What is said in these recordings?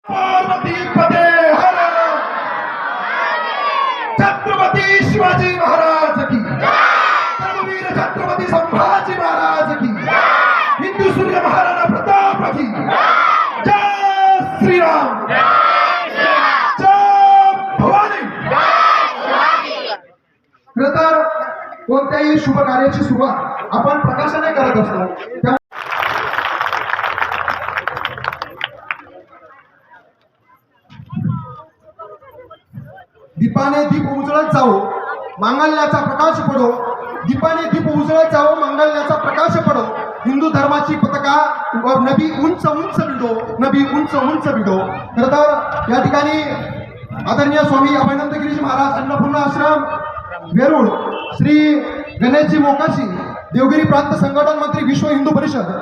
पार्वती पदे हर छत्रपती शिवाजी महाराज की धर्मवीर छत्रपती संभाजी महाराज की हिंदू सूर्य महाराणा प्रताप की जय श्रीराम जय भवानी। खरं तर कोणत्याही शुभ कार्याची सुरुवात आपण प्रकाशाने करत असतो। दीपाने दीप उजळत जाओ मांगल्याचा प्रकाश पडो, दीपाने दीप उजळत जाओ मांगल्याचा प्रकाश पडो, हिंदू धर्माची पताका नबी उंच उंच विडो, नबी उंच उंच विडो। खरं तर या ठिकाणी आदरणीय स्वामी अभयानंद गिरीजी महाराज अन्नपूर्णा आश्रम वेरूळ, श्री गणेशजी मोकाशी देवगिरी प्रांत संघटन मंत्री विश्व हिंदू परिषद,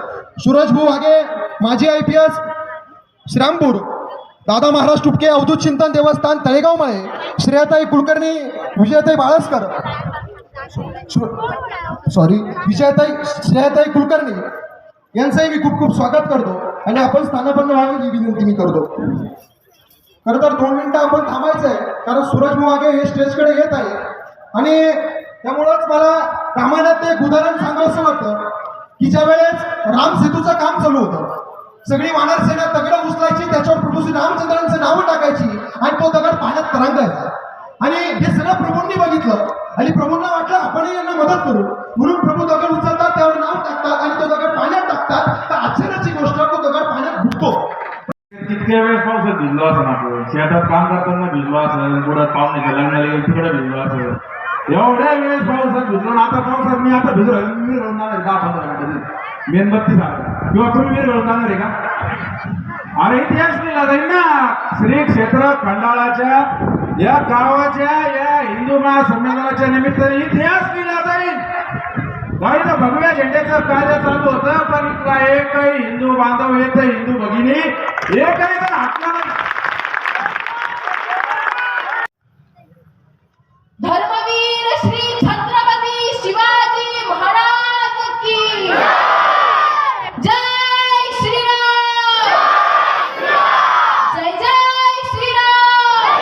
सूरजभाऊ वाघे माजी IPS श्रीरामपूर, दादा महाराज टुपके अवधूत चिंतन देवस्थान तळेगाव माळे, श्रेयाताई कुलकर्णी, विजयताई बाळस्कर श्रेयाताई कुलकर्णी यांचंही मी खूप खूप स्वागत करतो आणि आपण स्थानापन्न व्हावी ही विनंती मी करतो। खरं तर 2 मिनिटं आपण थांबायचं आहे कारण सूरजभाऊ वाघे हे स्टेजकडे येत आहे आणि त्यामुळंच मला रामायणात एक उदाहरण सांगावंसं वाटतं की ज्या वेळेस राम सेतूचं काम चालू होतं, सगळी वानर सेना दगड उचलायची, त्याच्यावर प्रभू श्री रामचंद्रांचं नाव टाकायची आणि तो दगड पाण्यात तरंगायचा आणि हे सगळं प्रभूंनी बघितलं आणि प्रभूंना वाटलं आपणही यांना मदत करू म्हणून प्रभू दगड उचलतात, त्यावर नाव टाकतात आणि तो दगड पाण्यात टाकतात। तर आश्चर्याची गोष्ट तो दगड पाण्यात बुडतो। तितक्या वेळेस पावसात भिजलो असं आपण शेतात काम करताना भिजलो असं, पुढे पाहुण्याच्या लग्नाला गेलो तिकडे भिजलो असं, एवढ्या वेळेस पावसात भिजलो। आता पावसात मी आता भिजलो, मी रडणार 10-15 मिनिटं मेणबत्ती झाला किंवा तुम्ही मी रडणार आहे का? अरे इतिहास लिहिला जाईल ना, श्री क्षेत्र खंडाळाच्या या गावाच्या या हिंदू महासंमेलनाच्या निमित्ताने इतिहास लिहिला जाईल। काही ना भगव्या झेंड्याचं कार्य चालू होतं पण इथला एकही हिंदू बांधव येत हिंदू भगिनी एकही जण हटला नाही। धर्मवीर श्री छत्रपती शिवाजी महाराज की जय श्रीराम जय जय श्रीराम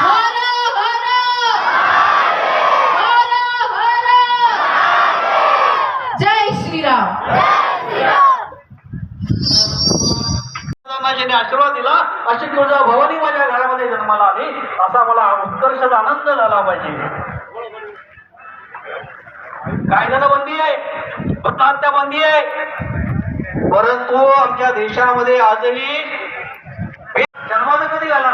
हर हर हर हर जय श्रीराम। ज्याने आशीर्वाद दिला अशी तुळजा भवानी माझ्या घरामध्ये जन्माला आली असा मला उत्कर्षाचा आनंद झाला पाहिजे। कायद्याला बंदी आहे, हत्या बंदी आहे, परंतु आमच्या देशामध्ये आजही जन्माला कधी झाला